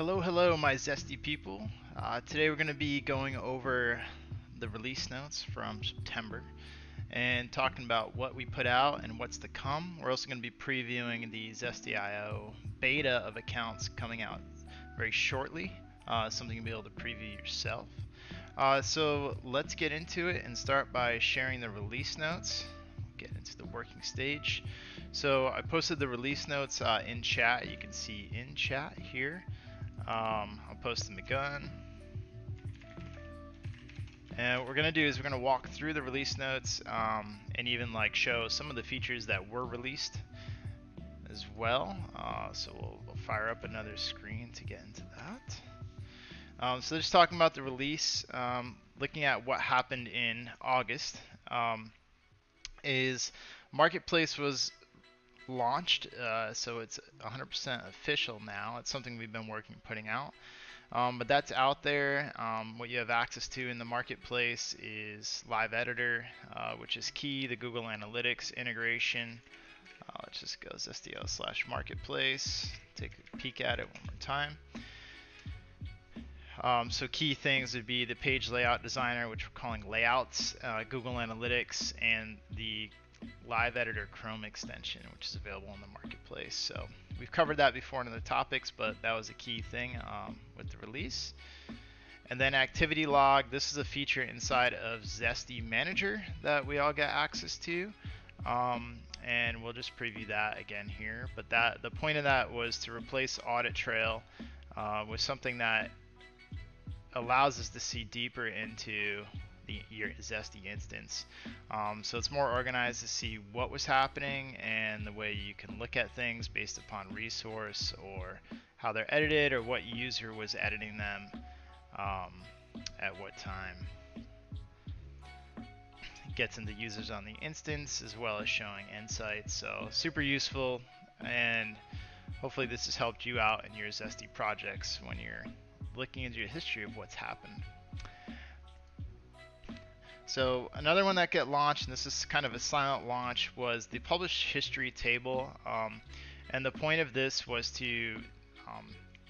Hello, hello, my Zesty people. Today we're going to be going over the release notes from September and talking about what we put out and what's to come. We're also going to be previewing the Zesty.io beta of accounts coming out very shortly, something you'll be able to preview yourself. So let's get into it and start by sharing the release notes. Get into the working stage. So I posted the release notes in chat. You can see in chat here. I'll post them again. And what we're going to do is we're going to walk through the release notes and even like show some of the features that were released as well. So we'll fire up another screen to get into that. So just talking about the release, looking at what happened in August, is Marketplace was launched, so it's 100% official now. It's something we've been putting out. But that's out there. What you have access to in the marketplace is Live Editor, which is key, the Google Analytics integration. Let's just go zestio/marketplace, take a peek at it one more time. So key things would be the page layout designer, which we're calling layouts, Google Analytics, and the Live Editor Chrome extension, which is available in the marketplace. So we've covered that before in other topics, but that was a key thing with the release. And then activity log. This is a feature inside of Zesty Manager that we all get access to. And we'll just preview that again here. But the point of that was to replace audit trail with something that allows us to see deeper into your Zesty instance. So it's more organized to see what was happening and the way you can look at things based upon resource or how they're edited or what user was editing them at what time. It gets into users on the instance as well as showing insights. So super useful, and hopefully this has helped you out in your Zesty projects when you're looking into your history of what's happened. So another one that got launched, and this is kind of a silent launch, was the published history table. And the point of this was to,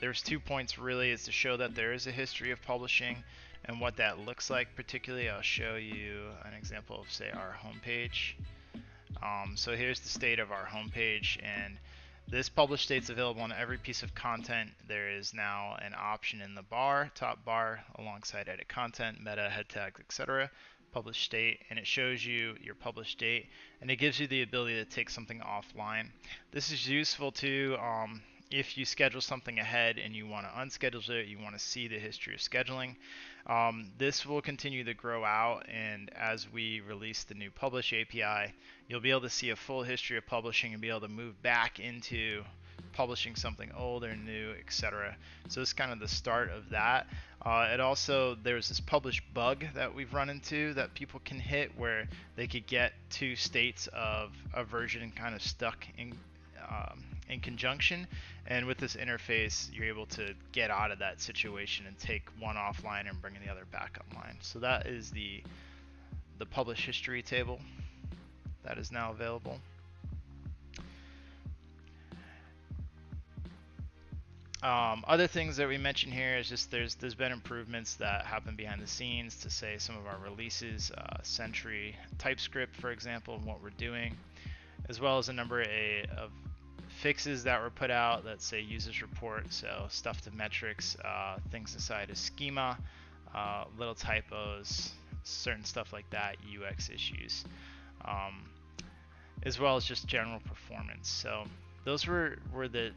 there's 2 points really, is to show that there is a history of publishing and what that looks like. Particularly, I'll show you an example of, say, our homepage. So here's the state of our homepage, and this published state's available on every piece of content. There is now an option in the top bar, alongside edit content, meta, head tags, etc. Published state, and it shows you your published date, and it gives you the ability to take something offline. This is useful too if you schedule something ahead and you want to unschedule it, you want to see the history of scheduling. This will continue to grow out, and as we release the new publish API, you'll be able to see a full history of publishing and be able to move back into publishing something old or new, etc. So this is kind of the start of that. It also, there's this publish bug that we've run into that people can hit where they could get two states of a version kind of stuck in conjunction, and with this interface you're able to get out of that situation and take one offline and bring the other back online. So that is the publish history table that is now available. Other things that we mention here is just there's been improvements that happen behind the scenes to, say, some of our releases, Sentry, TypeScript, for example, and what we're doing, as well as a number of fixes that were put out that, say, users report, so stuff to metrics, things inside of schema, little typos, certain stuff like that, UX issues, as well as just general performance. So those were the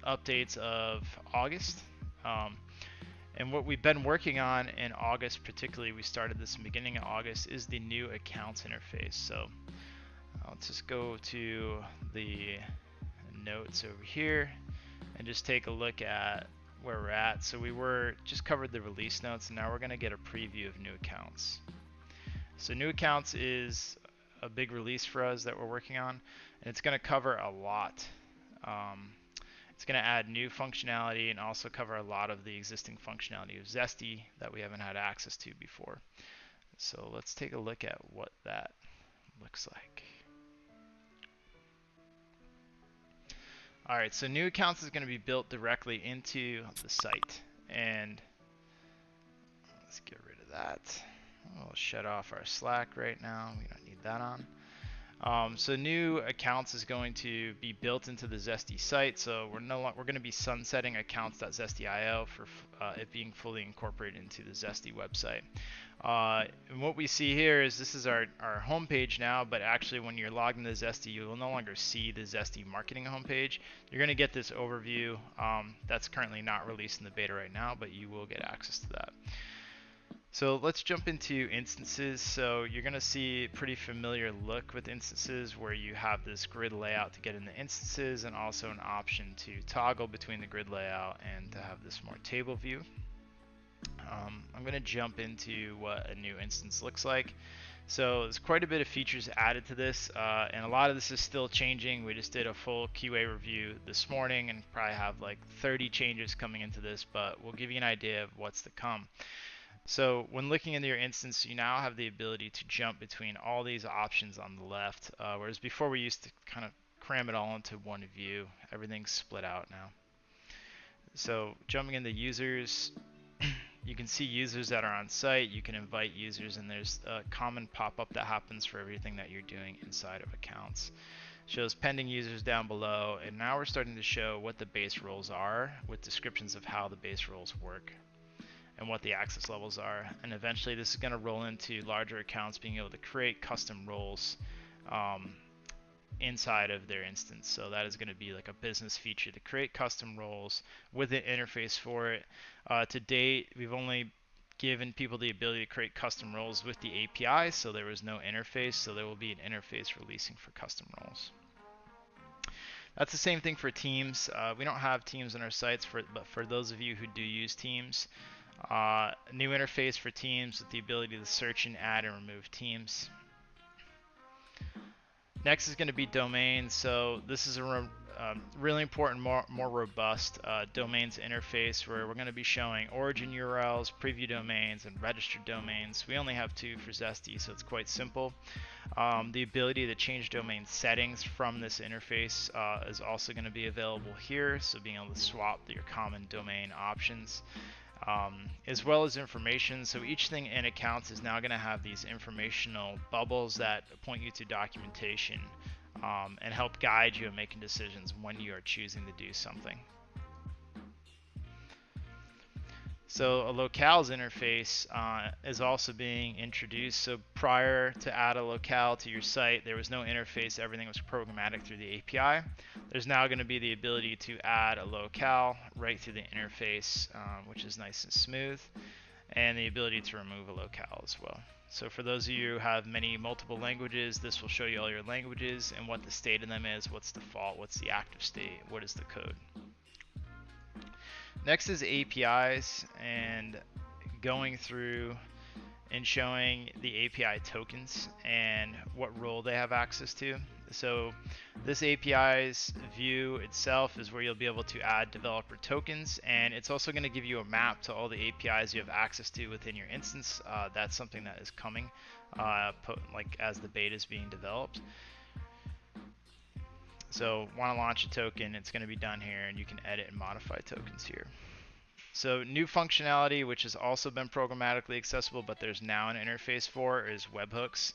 updates of August. And what we've been working on in August, particularly, we started this in the beginning of August, is the new accounts interface. So let's just go to the notes over here and just take a look at where we're at. So we just covered the release notes, and now we're going to get a preview of new accounts. So new accounts is a big release for us that we're working on, and it's going to cover a lot. It's going to add new functionality and also cover a lot of the existing functionality of Zesty that we haven't had access to before. So let's take a look at what that looks like. All right, so new accounts is going to be built directly into the site, and let's get rid of that. We'll shut off our Slack right now. We don't need that on. So new accounts is going to be built into the Zesty site. So we're going to be sunsetting accounts.zesty.io for it being fully incorporated into the Zesty website. And what we see here is this is our homepage now, but actually when you're logged into Zesty, you will no longer see the Zesty marketing homepage. You're going to get this overview that's currently not released in the beta right now, but you will get access to that. So let's jump into instances. So you're going to see a pretty familiar look with instances where you have this grid layout to get into instances and also an option to toggle between the grid layout and to have this more table view. I'm going to jump into what a new instance looks like. So there's quite a bit of features added to this, and a lot of this is still changing. We just did a full QA review this morning and probably have like 30 changes coming into this, but we'll give you an idea of what's to come. So when looking into your instance, you now have the ability to jump between all these options on the left, whereas before we used to kind of cram it all into one view. Everything's split out now. So jumping into users, you can see users that are on site. You can invite users, and there's a common pop-up that happens for everything that you're doing inside of accounts. Shows pending users down below, and now we're starting to show what the base roles are with descriptions of how the base roles work and what the access levels are. And eventually this is going to roll into larger accounts being able to create custom roles inside of their instance. So that is going to be like a business feature to create custom roles with an interface for it. To date, we've only given people the ability to create custom roles with the API, so there was no interface. So there will be an interface releasing for custom roles. That's the same thing for Teams. We don't have Teams on our sites, but for those of you who do use Teams, new interface for Teams with the ability to search and add and remove teams. Next is going to be domains. So this is a really important, more robust domains interface where we're going to be showing origin URLs, preview domains, and registered domains. We only have 2 for Zesty, so it's quite simple. The ability to change domain settings from this interface is also going to be available here, so being able to swap your common domain options. As well as information. So each thing in accounts is now going to have these informational bubbles that point you to documentation and help guide you in making decisions when you are choosing to do something. So a locales interface is also being introduced. So prior to add a locale to your site, there was no interface. Everything was programmatic through the API. There's now going to be the ability to add a locale right through the interface, which is nice and smooth, and the ability to remove a locale as well. So for those of you who have multiple languages, this will show you all your languages and what the state of them is, what's default, what's the active state, what is the code. Next is APIs, and going through and showing the API tokens and what role they have access to. So this API's view itself is where you'll be able to add developer tokens, and it's also going to give you a map to all the APIs you have access to within your instance. That's something that is coming like as the beta is being developed. So want to launch a token, it's going to be done here, and you can edit and modify tokens here. So new functionality, which has also been programmatically accessible, but there's now an interface for, is webhooks.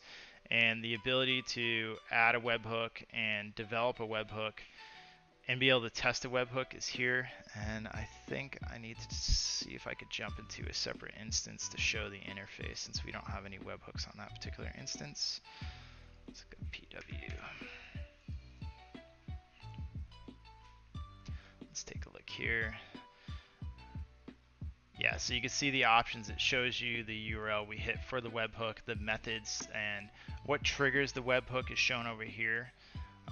And the ability to add a webhook and develop a webhook and be able to test a webhook is here. And I think I need to see if I could jump into a separate instance to show the interface, since we don't have any webhooks on that particular instance. Let's go PW. Let's take a look here. Yeah, so you can see the options. It shows you the URL we hit for the webhook, the methods, and what triggers the webhook is shown over here.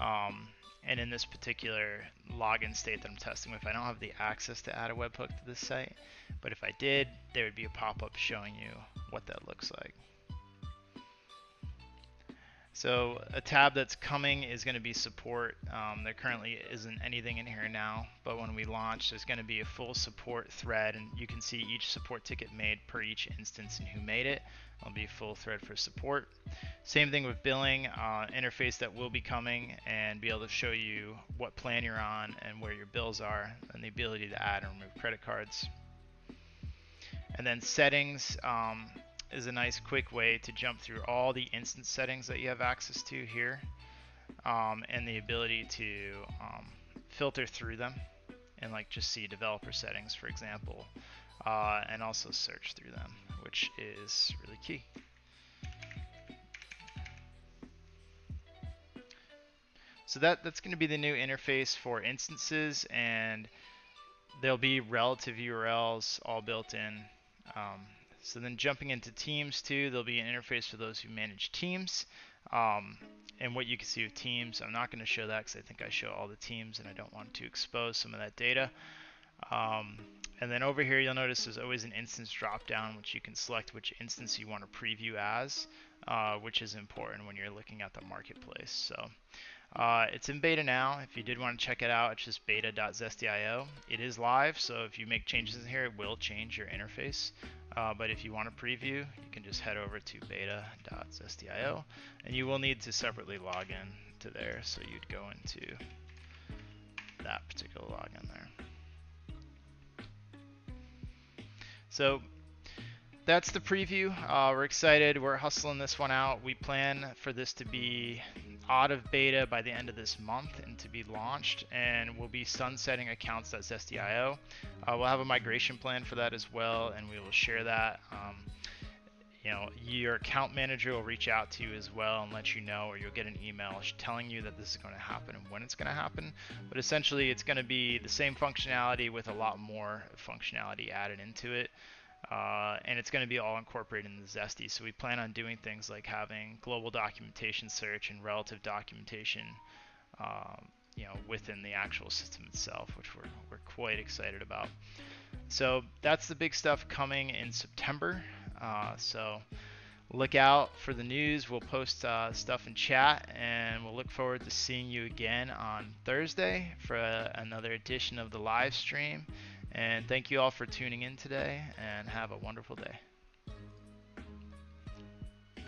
And in this particular login state that I'm testing with, I don't have the access to add a webhook to this site, but if I did, there would be a pop-up showing you what that looks like. So a tab that's coming is going to be support. There currently isn't anything in here now, but when we launch, there's going to be a full support thread, and you can see each support ticket made per each instance and who made it. It'll be a full thread for support. Same thing with billing, interface that will be coming, and be able to show you what plan you're on and where your bills are, and the ability to add and remove credit cards. And then settings is a nice quick way to jump through all the instance settings that you have access to here, and the ability to filter through them and like just see developer settings, for example, and also search through them, which is really key. So that's going to be the new interface for instances, and there'll be relative URLs all built in. So then jumping into teams too, there'll be an interface for those who manage teams. And what you can see with teams, I'm not going to show that because I think I show all the teams and I don't want to expose some of that data. And then over here you'll notice there's always an instance drop down, which you can select which instance you want to preview as, which is important when you're looking at the marketplace. So it's in beta now. If you did want to check it out, it's just beta.zesty.io. It is live, so if you make changes in here, it will change your interface. But if you want to preview, you can just head over to beta.zesty.io, and you will need to separately log in to there. So you'd go into that particular login there. So that's the preview. We're excited. We're hustling this one out. We plan for this to be out of beta by the end of this month and to be launched, and we'll be sunsetting accounts.zesty.io. We'll have a migration plan for that as well, and we will share that. Your account manager will reach out to you as well and let you know, or you'll get an email telling you that this is going to happen and when it's going to happen. But essentially, it's going to be the same functionality with a lot more functionality added into it. And it's going to be all incorporated into Zesty. So we plan on doing things like having global documentation search and relative documentation, within the actual system itself, which we're quite excited about. So that's the big stuff coming in September. So look out for the news. We'll post stuff in chat, and we'll look forward to seeing you again on Thursday for another edition of the live stream. And thank you all for tuning in today, and have a wonderful day.